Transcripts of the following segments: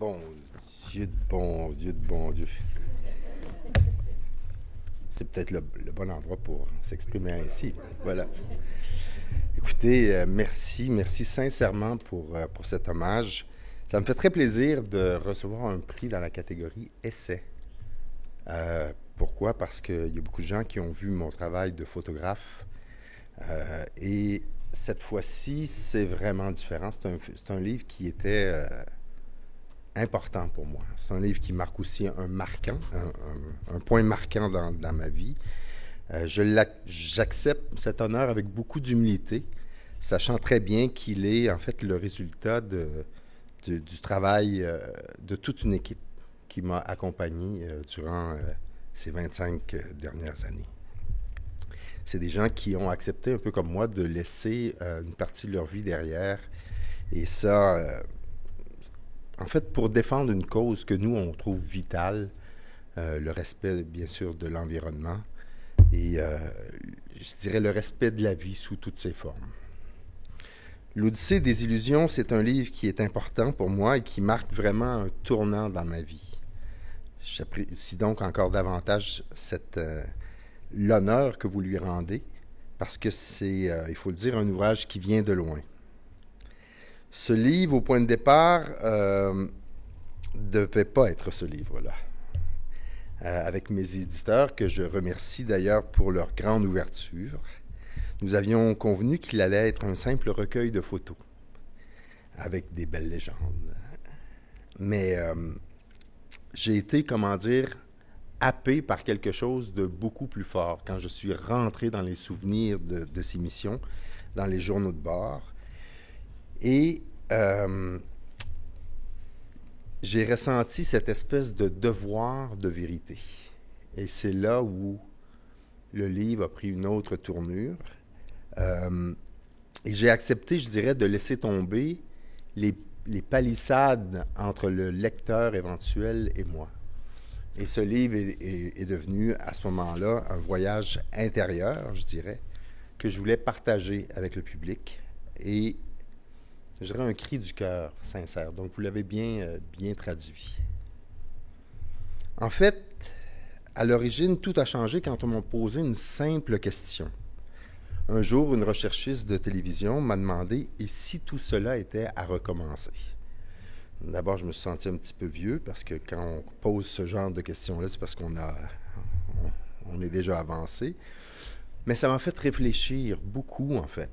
Bon Dieu de bon Dieu de bon Dieu. C'est peut-être le bon endroit pour s'exprimer ainsi. Voilà. Écoutez, merci sincèrement pour cet hommage. Ça me fait très plaisir de recevoir un prix dans la catégorie Essai. Pourquoi? Parce qu'il y a beaucoup de gens qui ont vu mon travail de photographe. Et cette fois-ci, c'est vraiment différent. C'est un livre qui était important pour moi. C'est un livre qui marque aussi un point marquant dans ma vie. J'accepte cet honneur avec beaucoup d'humilité, sachant très bien qu'il est en fait le résultat du travail de toute une équipe qui m'a accompagné durant ces 25 dernières années. C'est des gens qui ont accepté, un peu comme moi, de laisser une partie de leur vie derrière. Et ça, en fait, pour défendre une cause que nous, on trouve vitale, le respect, bien sûr, de l'environnement et, je dirais, le respect de la vie sous toutes ses formes. L'Odyssée des illusions, c'est un livre qui est important pour moi et qui marque vraiment un tournant dans ma vie. J'apprécie donc encore davantage l'honneur que vous lui rendez, parce que c'est, il faut le dire, un ouvrage qui vient de loin. Ce livre, au point de départ, devait pas être ce livre-là. Avec mes éditeurs, que je remercie d'ailleurs pour leur grande ouverture, nous avions convenu qu'il allait être un simple recueil de photos, avec des belles légendes. Mais j'ai été, comment dire, happé par quelque chose de beaucoup plus fort quand je suis rentré dans les souvenirs de ces missions, dans les journaux de bord. Et j'ai ressenti cette espèce de devoir de vérité. Et c'est là où le livre a pris une autre tournure. Et j'ai accepté, je dirais, de laisser tomber les palissades entre le lecteur éventuel et moi. Et ce livre est devenu, à ce moment-là, un voyage intérieur, je dirais, que je voulais partager avec le public. Et je dirais un cri du cœur sincère. Donc, vous l'avez bien traduit. En fait, à l'origine, tout a changé quand on m'a posé une simple question. Un jour, une recherchiste de télévision m'a demandé « Et si tout cela était à recommencer ?» D'abord, je me suis senti un petit peu vieux parce que quand on pose ce genre de questions-là, c'est parce qu'on est déjà avancé. Mais ça m'a fait réfléchir beaucoup, en fait.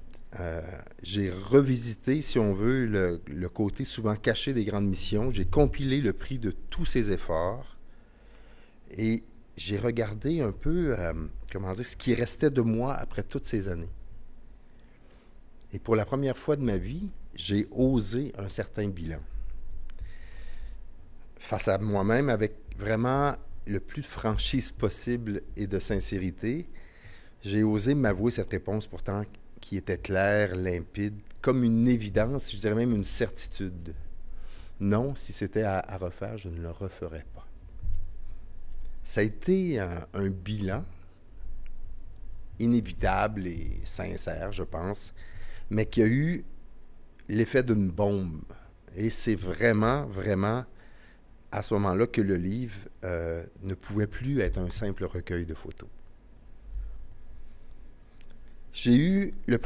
J'ai revisité, si on veut, le côté souvent caché des grandes missions. J'ai compilé le prix de tous ces efforts et j'ai regardé un peu, comment dire, ce qui restait de moi après toutes ces années. Et pour la première fois de ma vie, j'ai osé un certain bilan. Face à moi-même, avec vraiment le plus de franchise possible et de sincérité, j'ai osé m'avouer cette réponse pourtant qui était claire, limpide, comme une évidence, je dirais même une certitude. Non, si c'était à refaire, je ne le referais pas. Ça a été un bilan inévitable et sincère, je pense, mais qui a eu l'effet d'une bombe. Et c'est vraiment à ce moment-là que le livre ne pouvait plus être un simple recueil de photos. J'ai eu le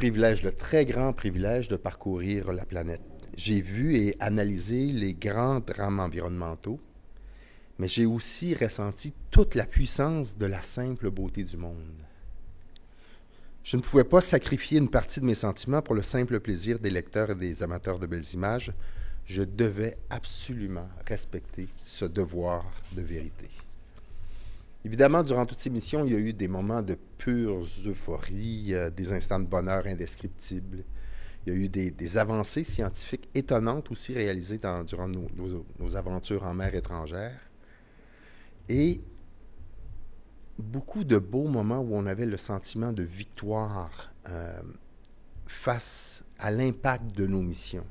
très grand privilège de parcourir la planète. J'ai vu et analysé les grands drames environnementaux, mais j'ai aussi ressenti toute la puissance de la simple beauté du monde. Je ne pouvais pas sacrifier une partie de mes sentiments pour le simple plaisir des lecteurs et des amateurs de belles images. Je devais absolument respecter ce devoir de vérité. Évidemment, durant toutes ces missions, il y a eu des moments de pure euphorie, des instants de bonheur indescriptibles. Il y a eu des avancées scientifiques étonnantes aussi réalisées durant nos aventures en mer étrangère. Et beaucoup de beaux moments où on avait le sentiment de victoire face à l'impact de nos missions.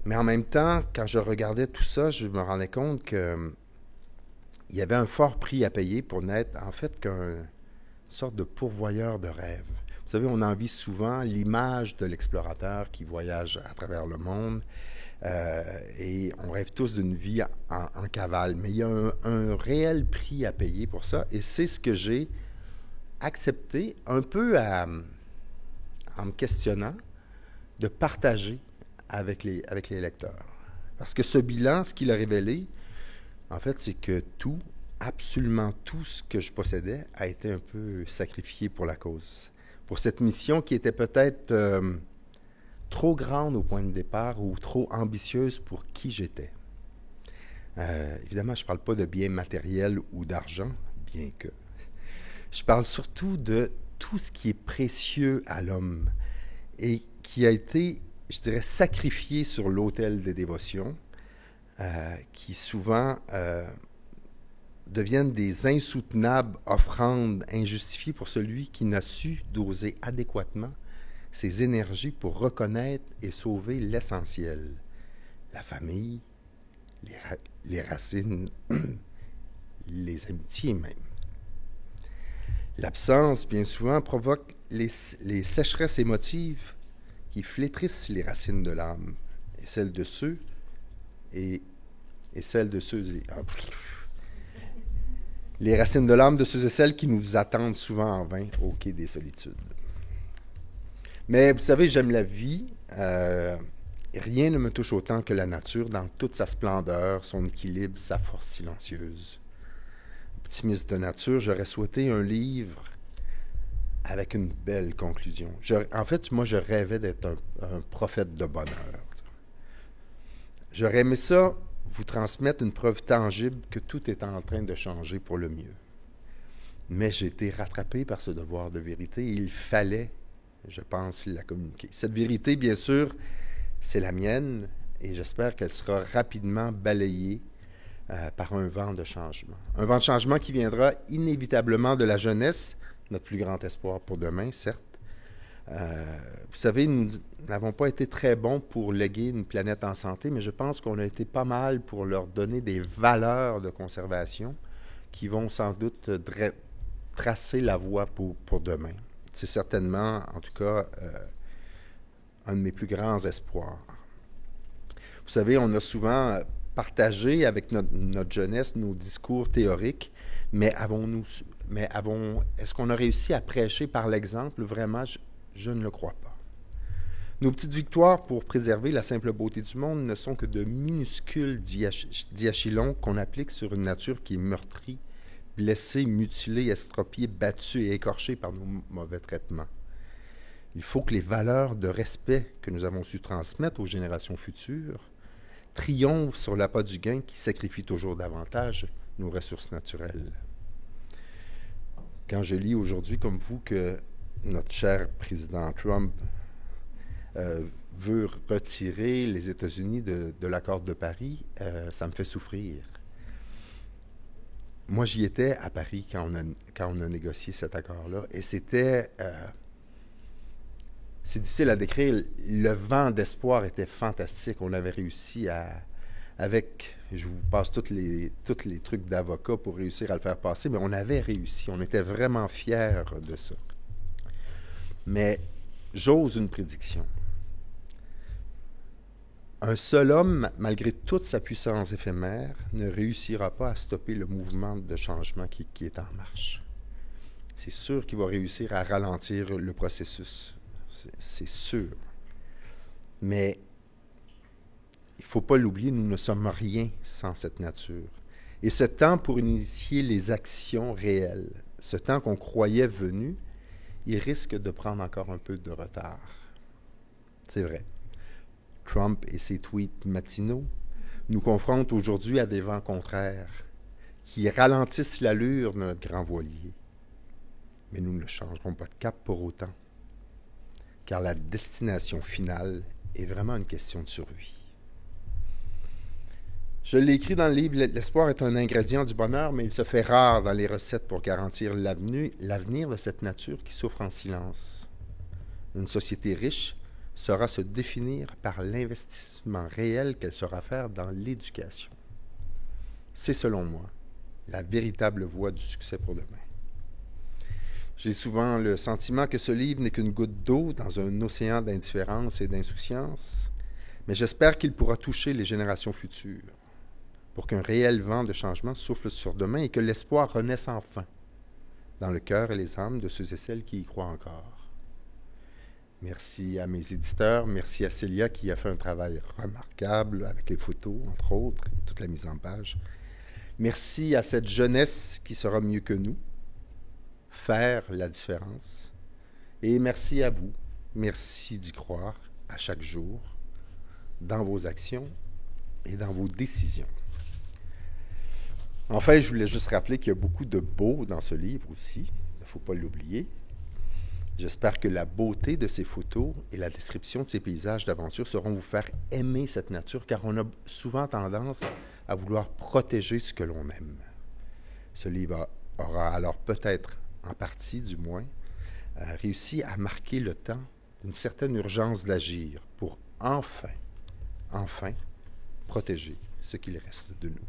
Mais en même temps, quand je regardais tout ça, je me rendais compte qu'il y avait un fort prix à payer pour n'être en fait qu'une sorte de pourvoyeur de rêves. Vous savez, on en vit souvent l'image de l'explorateur qui voyage à travers le monde Et on rêve tous d'une vie en cavale. Mais il y a un réel prix à payer pour ça. Et c'est ce que j'ai accepté, un peu en me questionnant, de partager avec les lecteurs. Parce que ce bilan, ce qu'il a révélé, en fait, c'est que tout, absolument tout ce que je possédais a été un peu sacrifié pour la cause. Pour cette mission qui était peut-être trop grande au point de départ ou trop ambitieuse pour qui j'étais. Évidemment, je ne parle pas de biens matériels ou d'argent, bien que. Je parle surtout de tout ce qui est précieux à l'homme et qui a été, je dirais, sacrifié sur l'autel des dévotions, qui souvent deviennent des insoutenables offrandes injustifiées pour celui qui n'a su doser adéquatement ses énergies pour reconnaître et sauver l'essentiel, la famille, les racines, les amitiés même. L'absence, bien souvent, provoque les sécheresses émotives qui flétrissent les racines de l'âme, et celles de ceux et celles de ceux et... les racines de l'âme de ceux et celles qui nous attendent souvent en vain au quai des solitudes. Mais vous savez, j'aime la vie. Rien ne me touche autant que la nature dans toute sa splendeur, son équilibre, sa force silencieuse. Optimiste de nature, j'aurais souhaité un livre avec une belle conclusion. En fait, moi, je rêvais d'être un prophète de bonheur. J'aurais aimé ça, vous transmettre une preuve tangible que tout est en train de changer pour le mieux. Mais j'ai été rattrapé par ce devoir de vérité et il fallait, je pense, la communiquer. Cette vérité, bien sûr, c'est la mienne et j'espère qu'elle sera rapidement balayée par un vent de changement. Un vent de changement qui viendra inévitablement de la jeunesse, notre plus grand espoir pour demain, certes. Vous savez, nous n'avons pas été très bons pour léguer une planète en santé, mais je pense qu'on a été pas mal pour leur donner des valeurs de conservation qui vont sans doute tracer la voie pour demain. C'est certainement, en tout cas, un de mes plus grands espoirs. Vous savez, on a souvent partagé avec notre jeunesse nos discours théoriques, mais est-ce qu'on a réussi à prêcher par l'exemple? Vraiment, je ne le crois pas. Nos petites victoires pour préserver la simple beauté du monde ne sont que de minuscules diachylons qu'on applique sur une nature qui est meurtrie, blessée, mutilée, estropiée, battue et écorchée par nos mauvais traitements. Il faut que les valeurs de respect que nous avons su transmettre aux générations futures triomphent sur l'appât du gain qui sacrifie toujours davantage nos ressources naturelles. Quand je lis aujourd'hui, comme vous, que notre cher président Trump veut retirer les États-Unis de l'accord de Paris, ça me fait souffrir. Moi, j'y étais à Paris quand on a négocié cet accord-là, et c'était... c'est difficile à décrire. Le vent d'espoir était fantastique. On avait réussi avec... Je vous passe tous les trucs d'avocat pour réussir à le faire passer, mais on avait réussi. On était vraiment fiers de ça. Mais j'ose une prédiction. Un seul homme, malgré toute sa puissance éphémère, ne réussira pas à stopper le mouvement de changement qui est en marche. C'est sûr qu'il va réussir à ralentir le processus. C'est sûr. Mais il ne faut pas l'oublier, nous ne sommes rien sans cette nature. Et ce temps pour initier les actions réelles, ce temps qu'on croyait venu, il risque de prendre encore un peu de retard. C'est vrai. Trump et ses tweets matinaux nous confrontent aujourd'hui à des vents contraires qui ralentissent l'allure de notre grand voilier. Mais nous ne changerons pas de cap pour autant, car la destination finale est vraiment une question de survie. Je l'ai écrit dans le livre, l'espoir est un ingrédient du bonheur, mais il se fait rare dans les recettes pour garantir l'avenir de cette nature qui souffre en silence. Une société riche saura se définir par l'investissement réel qu'elle saura faire dans l'éducation. C'est, selon moi, la véritable voie du succès pour demain. J'ai souvent le sentiment que ce livre n'est qu'une goutte d'eau dans un océan d'indifférence et d'insouciance, Mais j'espère qu'il pourra toucher les générations futures pour qu'un réel vent de changement souffle sur demain et que l'espoir renaisse enfin dans le cœur et les âmes de ceux et celles qui y croient encore. Merci à mes éditeurs, merci à Célia qui a fait un travail remarquable avec les photos, entre autres, et toute la mise en page. Merci à cette jeunesse qui sera mieux que nous, faire la différence. Et merci à vous, merci d'y croire à chaque jour, dans vos actions et dans vos décisions. Enfin, je voulais juste rappeler qu'il y a beaucoup de beau dans ce livre aussi, il ne faut pas l'oublier. J'espère que la beauté de ces photos et la description de ces paysages d'aventure sauront vous faire aimer cette nature, car on a souvent tendance à vouloir protéger ce que l'on aime. Ce livre aura alors peut-être, en partie du moins, réussi à marquer le temps d'une certaine urgence d'agir pour enfin protéger ce qu'il reste de nous.